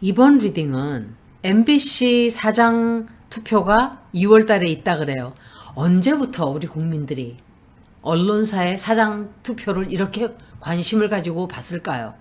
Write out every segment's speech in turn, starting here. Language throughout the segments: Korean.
이번 리딩은 MBC 사장 투표가 2월 달에 있다 그래요. 언제부터 우리 국민들이 언론사의 사장 투표를 이렇게 관심을 가지고 봤을까요?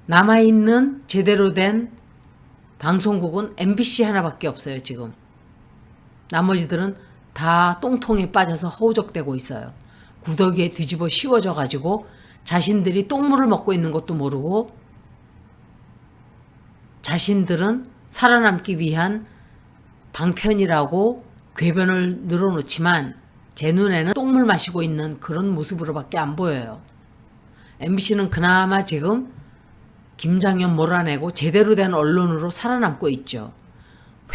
남아있는 제대로 된 방송국은 MBC 하나밖에 없어요, 지금. 나머지들은 다 똥통에 빠져서 허우적대고 있어요. 구더기에 뒤집어 씌워져 가지고 자신들이 똥물을 먹고 있는 것도 모르고 자신들은 살아남기 위한 방편이라고 궤변을 늘어놓지만 제 눈에는 똥물 마시고 있는 그런 모습으로밖에 안 보여요. MBC는 그나마 지금 김장현 몰아내고 제대로 된 언론으로 살아남고 있죠.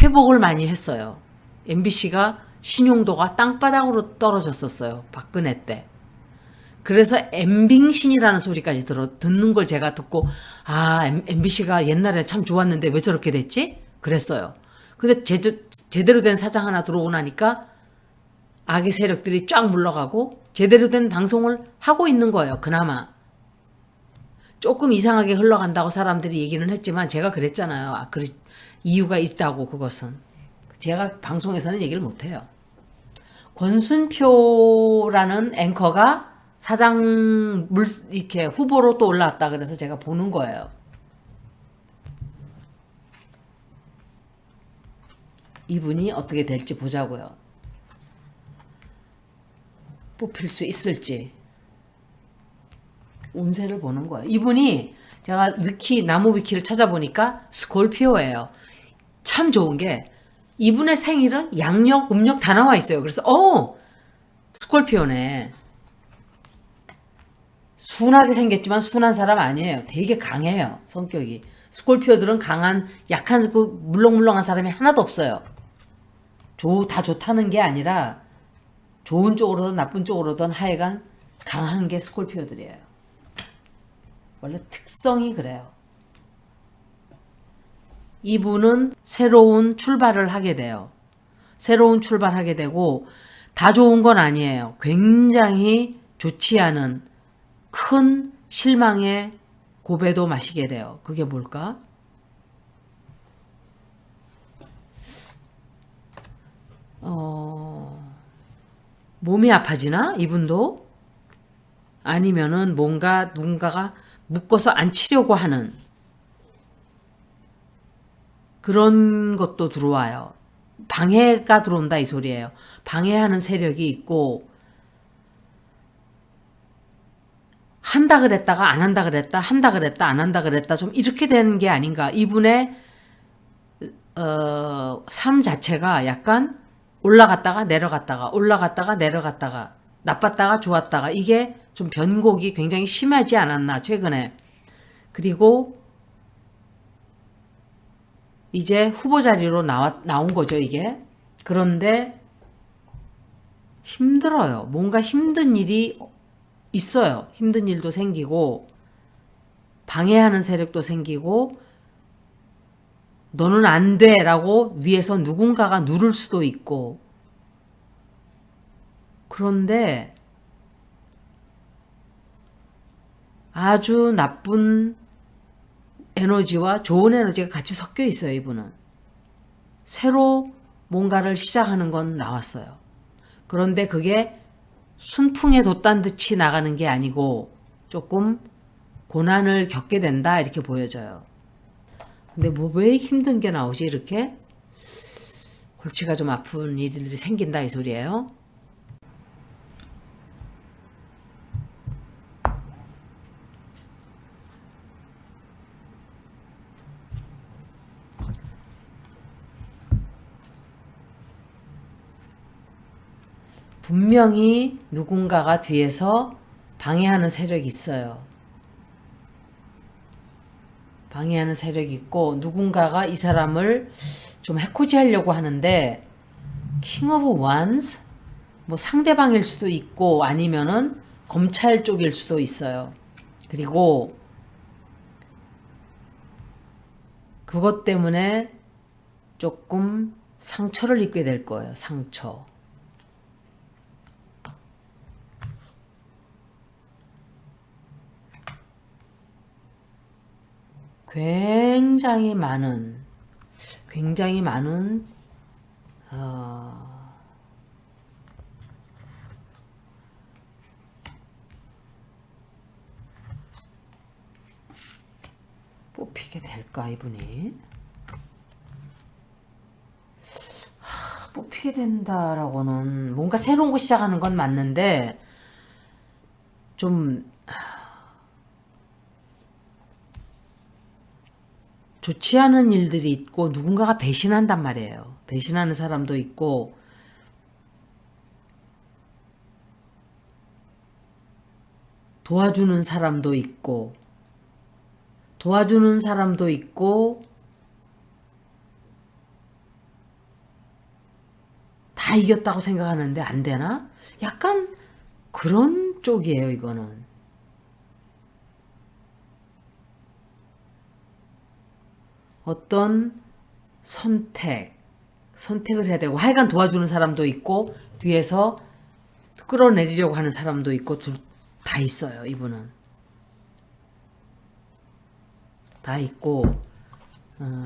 회복을 많이 했어요. MBC가 신용도가 땅바닥으로 떨어졌었어요. 박근혜 때. 그래서 엠빙신이라는 소리까지 듣는 걸 제가 듣고 MBC가 옛날에 참 좋았는데 왜 저렇게 됐지? 그랬어요. 근데 제대로 된 사장 하나 들어오고 나니까 악의 세력들이 쫙 물러가고 제대로 된 방송을 하고 있는 거예요. 그나마. 조금 이상하게 흘러간다고 사람들이 얘기는 했지만 제가 그랬잖아요. 이유가 있다고. 그것은 제가 방송에서는 얘기를 못해요. 권순표라는 앵커가 사장 이렇게 후보로 또 올라왔다 그래서 제가 보는 거예요. 이분이 어떻게 될지 보자고요. 뽑힐 수 있을지. 운세를 보는 거예요. 이분이 제가 나무 위키를 찾아보니까 스콜피오예요. 참 좋은 게 이분의 생일은 양력, 음력 다 나와 있어요. 그래서 스콜피오네. 순하게 생겼지만 순한 사람 아니에요. 되게 강해요. 성격이. 스콜피오들은 강한 약한 물렁물렁한 사람이 하나도 없어요. 다 좋다는 게 아니라 좋은 쪽으로든 나쁜 쪽으로든 하여간 강한 게 스콜피오들이에요. 원래 특성이 그래요. 이분은 새로운 출발을 하게 돼요. 새로운 출발하게 되고 다 좋은 건 아니에요. 굉장히 좋지 않은 큰 실망의 고배도 마시게 돼요. 그게 뭘까? 몸이 아파지나? 이분도? 아니면은 뭔가 누군가가 묶어서 안 치려고 하는 그런 것도 들어와요. 방해가 들어온다 이 소리예요. 방해하는 세력이 있고 한다 그랬다가 안 한다 그랬다, 한다 그랬다, 안 한다 그랬다 좀 이렇게 되는 게 아닌가. 이분의 삶 자체가 약간 올라갔다가 내려갔다가 올라갔다가 내려갔다가 나빴다가 좋았다가 이게 좀 변곡이 굉장히 심하지 않았나 최근에. 그리고 이제 후보 자리로 나온 거죠 이게. 그런데 힘들어요. 뭔가 힘든 일이 있어요. 힘든 일도 생기고 방해하는 세력도 생기고 너는 안 돼 라고 위에서 누군가가 누를 수도 있고. 그런데 아주 나쁜 에너지와 좋은 에너지가 같이 섞여 있어요 이분은. 새로 뭔가를 시작하는 건 나왔어요. 그런데 그게 순풍에 돛단 듯이 나가는 게 아니고 조금 고난을 겪게 된다 이렇게 보여져요. 근데 뭐 왜 힘든 게 나오지 이렇게? 골치가 좀 아픈 일들이 생긴다 이 소리예요. 분명히 누군가가 뒤에서 방해하는 세력이 있어요. 방해하는 세력이 있고 누군가가 이 사람을 좀 해코지하려고 하는데 킹 오브 완스 뭐 상대방일 수도 있고 아니면은 검찰 쪽일 수도 있어요. 그리고 그것 때문에 조금 상처를 입게 될 거예요. 상처. 굉장히 많은 뽑히게 될까 이분이? 뽑히게 된다라고는 뭔가 새로운 거 시작하는 건 맞는데 좀 좋지 않은 일들이 있고 누군가가 배신한단 말이에요. 배신하는 사람도 있고 도와주는 사람도 있고 다 이겼다고 생각하는데 안 되나? 약간 그런 쪽이에요, 이거는. 어떤 선택을 해야 되고 하여간 도와주는 사람도 있고 뒤에서 끌어내리려고 하는 사람도 있고 다 있어요, 이분은. 다 있고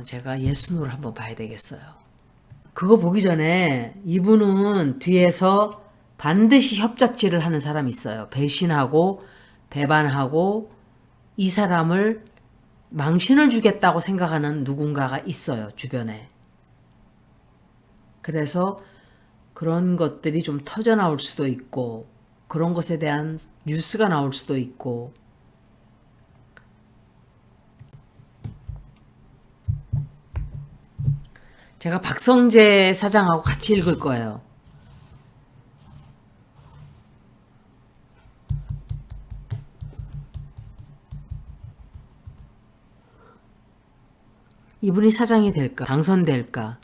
제가 예스노를 한번 봐야 되겠어요. 그거 보기 전에 이분은 뒤에서 반드시 협잡질을 하는 사람이 있어요. 배신하고 배반하고 이 사람을 망신을 주겠다고 생각하는 누군가가 있어요, 주변에. 그래서 그런 것들이 좀 터져 나올 수도 있고 그런 것에 대한 뉴스가 나올 수도 있고 제가 박성재 사장하고 같이 읽을 거예요. 이분이 사장이 될까? 당선될까?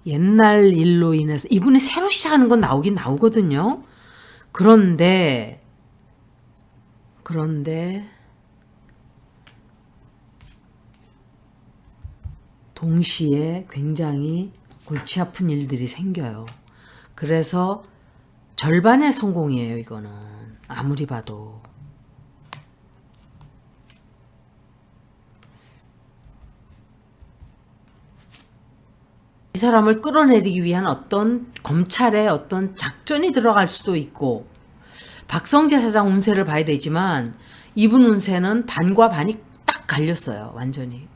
옛날 일로 인해서 이분이 새로 시작하는 건 나오긴 나오거든요. 그런데 동시에 굉장히 골치 아픈 일들이 생겨요. 그래서 절반의 성공이에요, 이거는. 아무리 봐도. 이 사람을 끌어내리기 위한 어떤 검찰의 어떤 작전이 들어갈 수도 있고 박성재 사장 운세를 봐야 되지만 이분 운세는 반과 반이 딱 갈렸어요. 완전히.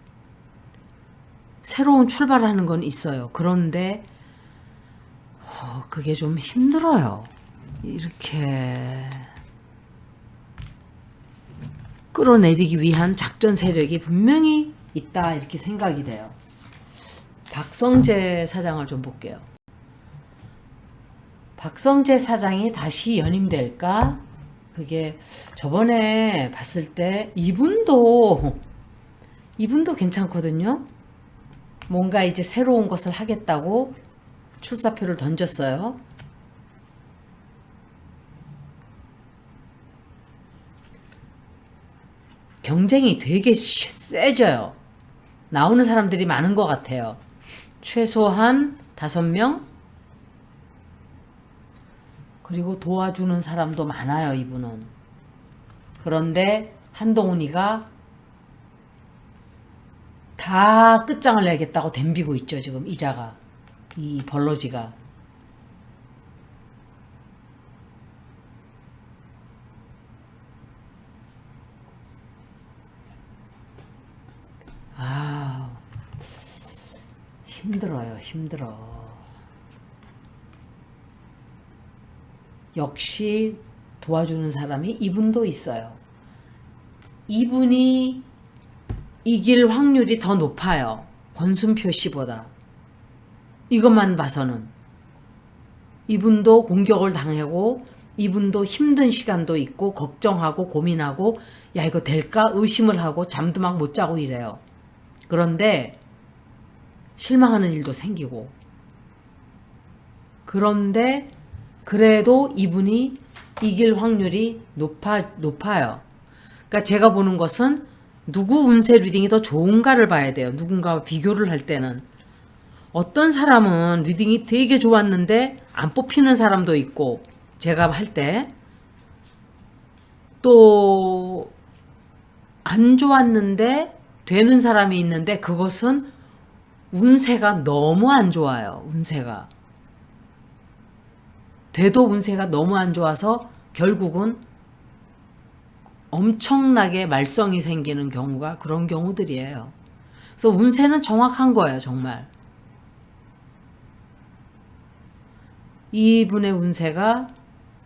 새로운 출발을 하는 건 있어요. 그런데 그게 좀 힘들어요. 이렇게 끌어내리기 위한 작전 세력이 분명히 있다 이렇게 생각이 돼요. 박성재 사장을 좀 볼게요. 박성재 사장이 다시 연임될까? 그게 저번에 봤을 때 이분도 괜찮거든요. 뭔가 이제 새로운 것을 하겠다고 출사표를 던졌어요. 경쟁이 되게 세져요. 나오는 사람들이 많은 것 같아요. 최소한 5명? 그리고 도와주는 사람도 많아요, 이분은. 그런데 한동훈이가 다 끝장을 내겠다고 덤비고 있죠, 지금 이자가. 이 벌러지가. 힘들어요, 힘들어. 역시 도와주는 사람이 이분도 있어요. 이분이 이길 확률이 더 높아요. 권순표 씨보다. 이것만 봐서는. 이분도 공격을 당하고 이분도 힘든 시간도 있고 걱정하고 고민하고 야 이거 될까 의심을 하고 잠도 막 못 자고 이래요. 그런데 실망하는 일도 생기고 그런데 그래도 이분이 이길 확률이 높아요. 그러니까 제가 보는 것은 누구 운세 리딩이 더 좋은가를 봐야 돼요. 누군가와 비교를 할 때는. 어떤 사람은 리딩이 되게 좋았는데 안 뽑히는 사람도 있고, 제가 할 때. 또 안 좋았는데 되는 사람이 있는데 그것은 운세가 너무 안 좋아요. 운세가. 돼도 운세가 너무 안 좋아서 결국은 엄청나게 말썽이 생기는 경우가 그런 경우들이에요. 그래서 운세는 정확한 거예요, 정말. 이분의 운세가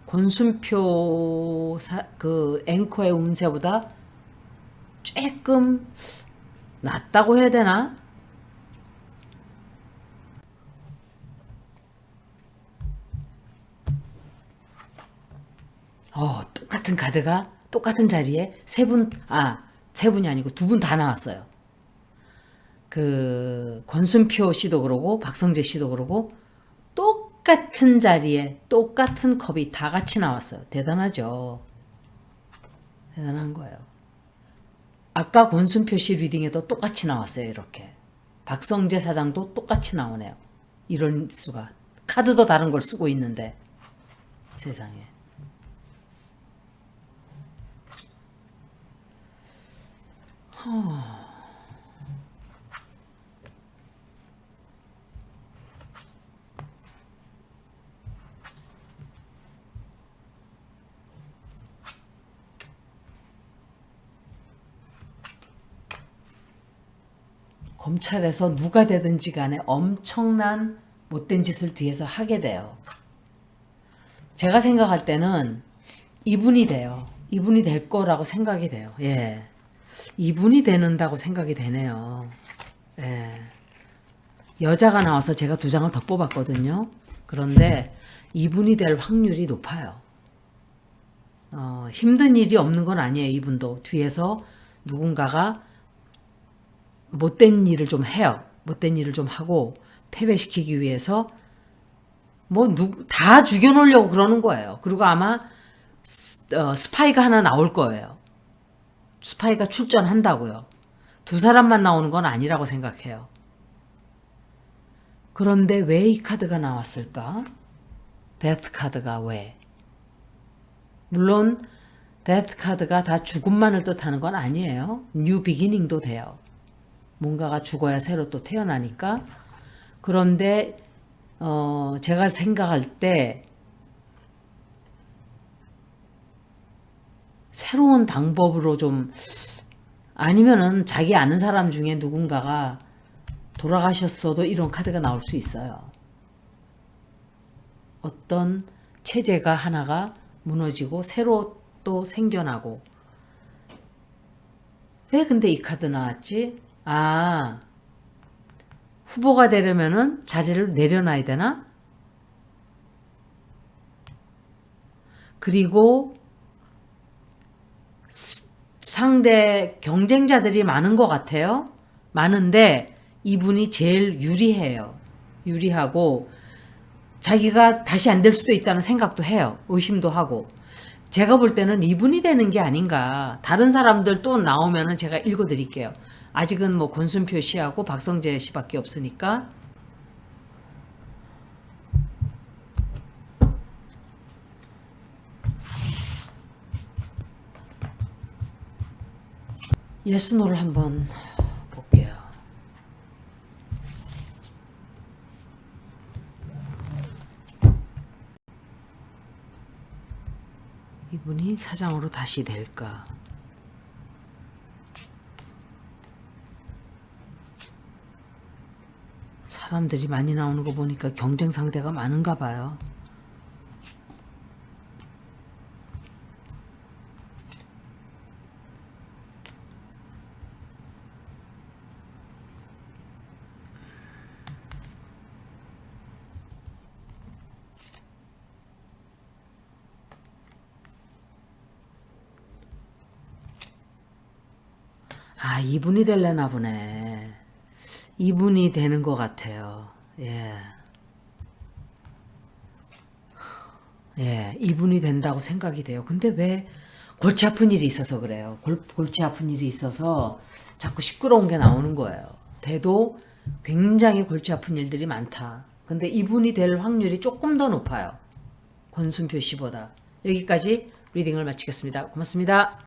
권순표 그 앵커의 운세보다 조금 낫다고 해야 되나? 똑같은 카드가 똑같은 자리에 세 분이 아니고 두 분 다 나왔어요. 그 권순표 씨도 그러고 박성재 씨도 그러고 똑같은 자리에 똑같은 컵이 다 같이 나왔어요. 대단하죠. 대단한 거예요. 아까 권순표 씨 리딩에도 똑같이 나왔어요. 이렇게. 박성재 사장도 똑같이 나오네요. 이런 수가. 카드도 다른 걸 쓰고 있는데 세상에. 검찰에서 누가 되든지 간에 엄청난 못된 짓을 뒤에서 하게 돼요. 제가 생각할 때는 이분이 돼요. 이분이 될 거라고 생각이 돼요. 예. 이분이 되는다고 생각이 되네요. 예. 여자가 나와서 제가 두 장을 더 뽑았거든요. 그런데 이분이 될 확률이 높아요. 힘든 일이 없는 건 아니에요. 이분도 뒤에서 누군가가 못된 일을 좀 해요. 못된 일을 좀 하고 패배시키기 위해서 다 죽여놓으려고 그러는 거예요. 그리고 아마 스파이가 하나 나올 거예요. 스파이가 출전한다고요. 두 사람만 나오는 건 아니라고 생각해요. 그런데 왜 이 카드가 나왔을까? 데스 카드가 왜? 물론 데스 카드가 다 죽음만을 뜻하는 건 아니에요. 뉴 비기닝도 돼요. 뭔가가 죽어야 새로 또 태어나니까. 그런데 제가 생각할 때 새로운 방법으로 좀, 아니면은 자기 아는 사람 중에 누군가가 돌아가셨어도 이런 카드가 나올 수 있어요. 어떤 체제가 하나가 무너지고 새로 또 생겨나고. 왜 근데 이 카드 나왔지? 후보가 되려면은 자리를 내려놔야 되나? 그리고 상대 경쟁자들이 많은 것 같아요. 많은데 이분이 제일 유리해요. 유리하고 자기가 다시 안 될 수도 있다는 생각도 해요. 의심도 하고. 제가 볼 때는 이분이 되는 게 아닌가. 다른 사람들 또 나오면은 제가 읽어드릴게요. 아직은 뭐 권순표 씨하고 박성재 씨밖에 없으니까. 예스노를 한번 볼게요. 이분이 사장으로 다시 될까? 사람들이 많이 나오는 거 보니까 경쟁 상대가 많은가 봐요. 이분이 되려나 보네. 이분이 되는 것 같아요. 예. 예, 이분이 된다고 생각이 돼요. 근데 왜 골치 아픈 일이 있어서 그래요. 골치 아픈 일이 있어서 자꾸 시끄러운 게 나오는 거예요. 대도 굉장히 골치 아픈 일들이 많다. 근데 이분이 될 확률이 조금 더 높아요. 권순표 씨보다. 여기까지 리딩을 마치겠습니다. 고맙습니다.